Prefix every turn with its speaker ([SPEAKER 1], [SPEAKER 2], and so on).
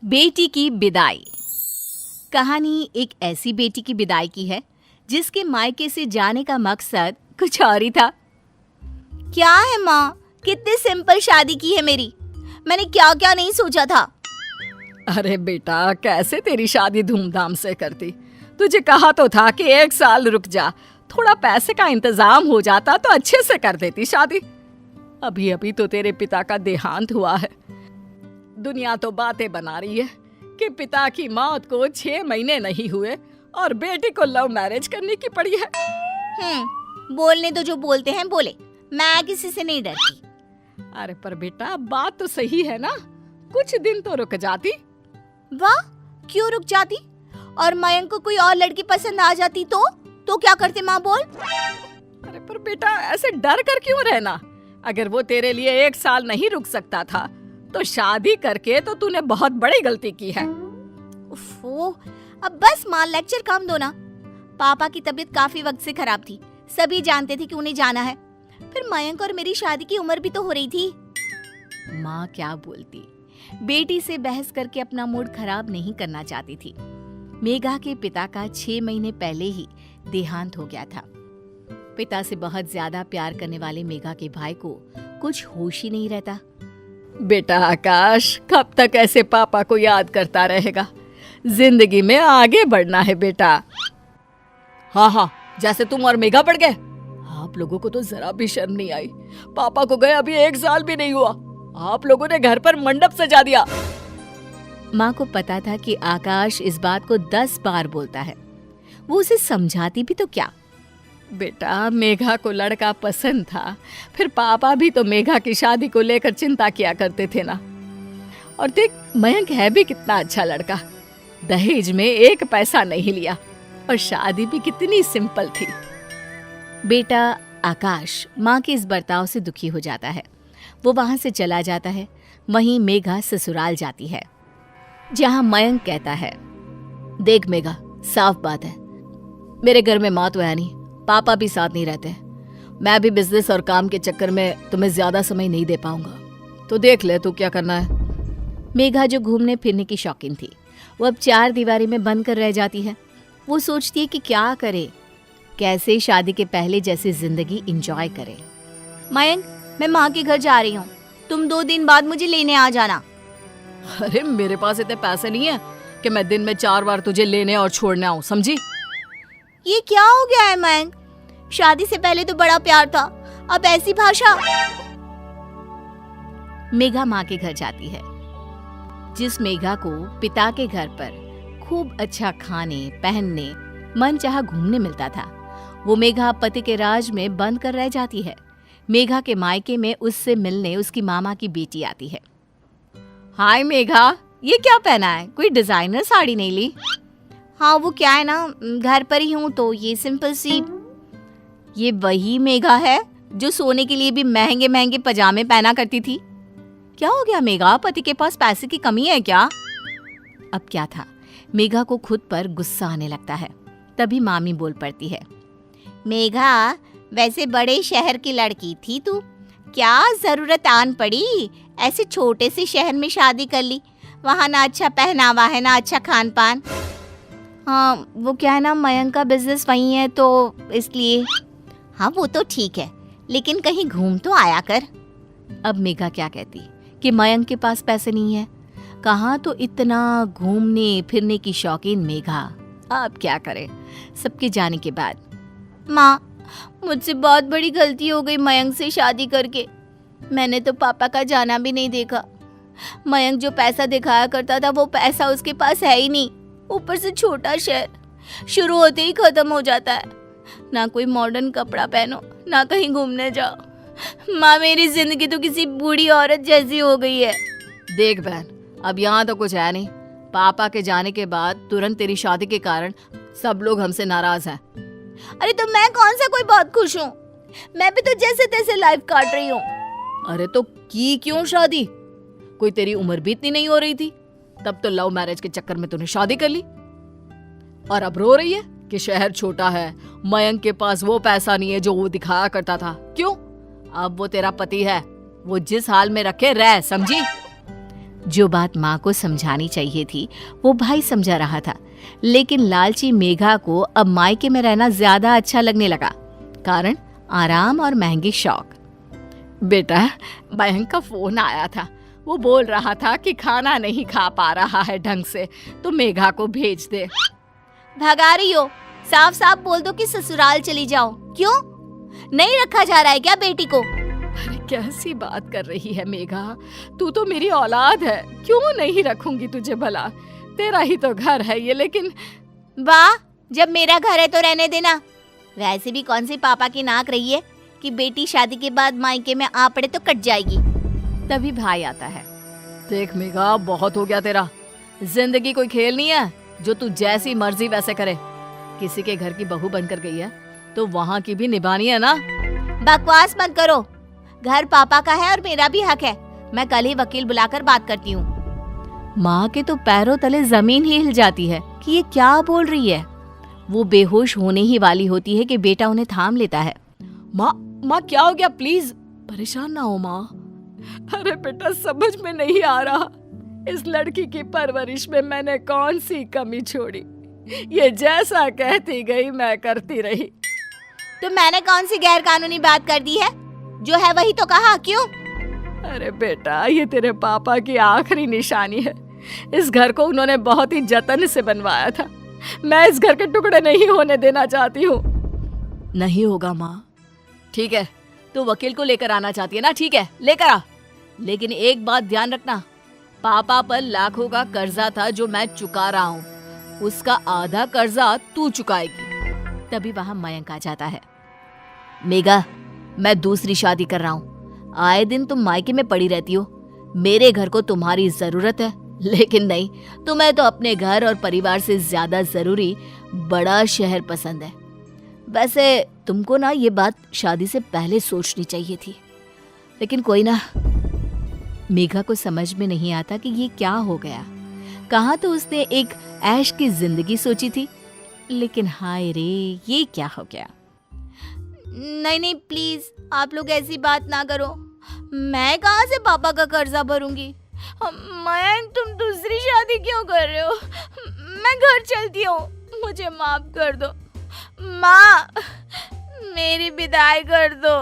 [SPEAKER 1] बेटी की विदाई। कहानी एक ऐसी बेटी की विदाई की है जिसके मायके से जाने का मकसद कुछ और ही था। क्या है माँ, कितनी सिंपल शादी की है मेरी। मैंने क्या क्या नहीं सोचा था।
[SPEAKER 2] अरे बेटा, कैसे तेरी शादी धूमधाम से करती। तुझे कहा तो था कि 1 साल रुक जा, थोड़ा पैसे का इंतजाम हो जाता तो अच्छे से कर देती शादी। अभी अभी तो तेरे पिता का देहांत हुआ है। दुनिया तो बातें बना रही है कि पिता की मौत को 6 महीने नहीं हुए और बेटी को लव मैरिज करने की पड़ी है।
[SPEAKER 1] बोलने तो जो बोलते हैं बोले, मैं किसी से नहीं डरती।
[SPEAKER 2] अरे पर बेटा, बात तो सही है ना, कुछ दिन तो रुक जाती।
[SPEAKER 1] वाह, क्यों रुक जाती? और मयंक को कोई और लड़की पसंद आ जाती तो क्या करते माँ, बोल।
[SPEAKER 2] अरे पर बेटा, ऐसे डर कर क्यों रहना। अगर वो तेरे लिए 1 साल नहीं रुक सकता था तो शादी करके तो तूने बहुत बड़ी गलती की है।
[SPEAKER 1] उफ़ो, अब बस माँ, लेक्चर कम दो ना। पापा की तबीयत काफी वक्त से खराब थी, सभी जानते थे कि उन्हें जाना है। फिर मयंक और मेरी शादी की उम्र भी तो हो रही थी। माँ क्या बोलती, बेटी से बहस करके अपना मूड खराब नहीं करना चाहती थी। मेघा के पिता का 6 महीने पहले ही देहांत हो गया था। पिता से बहुत ज्यादा प्यार करने वाले मेघा के भाई को कुछ होश ही नहीं रहता।
[SPEAKER 2] बेटा आकाश, कब तक ऐसे पापा को याद करता रहेगा। जिंदगी में आगे बढ़ना है बेटा। हाँ, जैसे तुम और मेघा बढ़ गए। आप लोगों को तो जरा भी शर्म नहीं आई। पापा को गए अभी 1 साल भी नहीं हुआ, आप लोगों ने घर पर मंडप सजा दिया।
[SPEAKER 1] माँ को पता था कि आकाश इस बात को 10 बार बोलता है। वो उसे समझाती भी तो क्या।
[SPEAKER 2] बेटा, मेघा को लड़का पसंद था, फिर पापा भी तो मेघा की शादी को लेकर चिंता किया करते थे ना। और देख, मयंक है भी कितना अच्छा लड़का। दहेज में 1 पैसा नहीं लिया और शादी भी कितनी सिंपल थी। बेटा आकाश माँ के इस बर्ताव से दुखी हो जाता है। वो वहां से चला जाता है। वहीं मेघा ससुराल जाती है, जहां मयंक कहता है, देख मेघा, साफ बात है, मेरे घर में माँ तो है नहीं, पापा भी साथ नहीं रहते। मैं भी बिजनेस और काम के चक्कर में तुम्हें ज्यादा समय नहीं दे पाऊंगा, तो देख ले तू क्या करना है। मेघा जो घूमने फिरने की शौकीन थी, वो अब 4 दीवारी में बंद कर रह जाती है। वो सोचती है कि क्या करे, कैसे शादी के पहले जैसी जिंदगी एंजॉय करे। मयंक, मैं माँ के घर जा रही हूँ, तुम 2 दिन बाद मुझे लेने आ जाना। अरे मेरे पास इतने पैसे नहीं है कि मैं दिन में 4 बार तुझे लेने और छोड़ने आऊं, समझी?
[SPEAKER 1] ये क्या हो गया है मयंक? शादी से पहले तो बड़ा प्यार था, अब ऐसी भाषा। मेघा माँ के घर जाती है। जिस मेघा को पिता के घर पर खूब अच्छा खाने पहनने मन चाहा घूमने मिलता था, वो मेघा पति के राज में बंद कर रह जाती है। मेघा के मायके में उससे मिलने उसकी मामा की बेटी आती है। हाय मेघा, ये क्या पहना है? कोई डिजाइनर साड़ी नहीं ली? हाँ, वो क्या है ना, घर पर ही हूँ तो ये सिंपल सी। ये वही मेघा है जो सोने के लिए भी महंगे महंगे पजामे पहना करती थी। क्या हो गया मेघा, पति के पास पैसे की कमी है क्या? अब क्या था, मेघा को खुद पर गुस्सा आने लगता है। तभी मामी बोल पड़ती है, मेघा, वैसे बड़े शहर की लड़की थी तू, क्या जरूरत आन पड़ी ऐसे छोटे से शहर में शादी कर ली। वहाँ ना अच्छा पहनावा है ना अच्छा खान पान। हाँ, वो क्या है ना, मयंक का बिजनेस वही है तो इसलिए। हाँ वो तो ठीक है, लेकिन कहीं घूम तो आया कर। अब मेघा क्या कहती कि मयंक के पास पैसे नहीं है, कहाँ तो इतना घूमने फिरने की शौकीन मेघा। अब क्या करे सबके जाने के बाद। माँ, मुझसे बहुत बड़ी गलती हो गई मयंक से शादी करके। मैंने तो पापा का जाना भी नहीं देखा। मयंक जो पैसा दिखाया करता था वो पैसा उसके पास है ही नहीं। ऊपर से छोटा शहर, शुरू होते ही खत्म हो जाता है। ना कोई मॉडर्न कपड़ा पहनो, ना कहीं घूमने जाओ। माँ, मेरी जिंदगी तो किसी बूढ़ी औरत जैसी हो गई है।
[SPEAKER 2] देख बहन, अब यहाँ तो कुछ है नहीं। पापा के जाने के बाद तुरंत तेरी शादी के कारण सब लोग हमसे नाराज हैं।
[SPEAKER 1] अरे तो मैं कौन सा कोई बहुत खुश हूँ, मैं भी तो जैसे तैसे लाइफ काट रही हूँ।
[SPEAKER 2] अरे तो की क्यों शादी? कोई तेरी उम्र भी इतनी नहीं हो रही थी, तब तो लव मैरिज के चक्कर में तूने शादी कर ली। और अब रो रही है कि शहर छोटा है, मयंक के पास वो पैसा नहीं है जो वो दिखाया करता था। क्यों? अब वो तेरा पति है, वो जिस हाल में रखे रह, समझी?
[SPEAKER 1] जो बात माँ को समझानी चाहिए थी वो भाई समझा रहा था, लेकिन लालची मेघा को अब मायके में रहना ज्यादा अच्छा लगने लगा। कारण आराम और महंगे शौक।
[SPEAKER 2] बेटा, मयंक का फोन आया था। वो बोल रहा था कि खाना नहीं खा पा रहा है ढंग से, तो मेघा को भेज दे।
[SPEAKER 1] भगा रही हो? साफ साफ बोल दो कि ससुराल चली जाओ। क्यों नहीं रखा जा रहा है क्या बेटी को?
[SPEAKER 2] अरे कैसी बात कर रही है मेघा, तू तो मेरी औलाद है, क्यों नहीं रखूंगी तुझे भला? तेरा ही तो घर है ये। लेकिन
[SPEAKER 1] वाह, जब मेरा घर है तो रहने देना। वैसे भी कौन सी पापा की नाक रही है कि बेटी शादी के बाद मायके में आ पड़े तो कट जाएगी।
[SPEAKER 2] तभी भाई आता है। देख मेघा, बहुत हो गया तेरा। जिंदगी कोई खेल नहीं है जो तू जैसी मर्जी वैसे करे। किसी के घर की बहू बनकर गई है तो वहाँ की भी निभानी है ना।
[SPEAKER 1] बकवास मत करो। घर पापा का है और मेरा भी हक है। मैं कल ही वकील बुलाकर बात करती हूँ।
[SPEAKER 2] माँ के तो पैरों तले जमीन ही हिल जाती है कि ये क्या बोल रही है।
[SPEAKER 1] वो बेहोश होने ही वाली होती है कि बेटा उन्हें थाम लेता है।
[SPEAKER 2] माँ क्या हो गया? प्लीज परेशान ना हो माँ। अरे बेटा, समझ में नहीं आ रहा इस लड़की की परवरिश में मैंने कौन सी कमी छोड़ी। ये जैसा कहती गई मैं करती रही।
[SPEAKER 1] तो मैंने कौन सी गैर कानूनी बात कर दी है? जो है वही तो कहा। क्यों?
[SPEAKER 2] अरे बेटा, ये तेरे पापा की आखिरी निशानी है। इस घर को उन्होंने बहुत ही जतन से बनवाया था। मैं इस घर के टुकड़े नहीं होने देना चाहती हूँ। नहीं होगा माँ। ठीक है, तू वकील को लेकर आना चाहती है ना? ठीक है, लेकर आ। लेकिन एक बात ध्यान रखना, पापा पर लाखों का कर्जा था जो मैं चुका रहा हूँ, उसका आधा कर्जा तू चुकाएगी।
[SPEAKER 1] तभी वहां मयंक आ जाता है। मेघा, मैं दूसरी शादी कर रहा हूँ। आए दिन तुम मायके में पड़ी रहती हो। मेरे घर को तुम्हारी जरूरत है, लेकिन नहीं, तुम्हें तो अपने घर और परिवार से ज्यादा जरूरी बड़ा शहर पसंद है। वैसे तुमको ना ये बात शादी से पहले सोचनी चाहिए थी, लेकिन कोई ना। मेघा को समझ में नहीं आता कि ये क्या हो गया। कहाँ तो उसने एक ऐश की जिंदगी सोची थी, लेकिन हाय रे, ये क्या हो गया। नहीं प्लीज, आप लोग ऐसी बात ना करो। मैं कहाँ से पापा का कर्जा भरूंगी। मयंक, तुम दूसरी शादी क्यों कर रहे हो? मैं घर चलती हूँ, मुझे माफ कर दो। माँ, मेरी विदाई कर दो।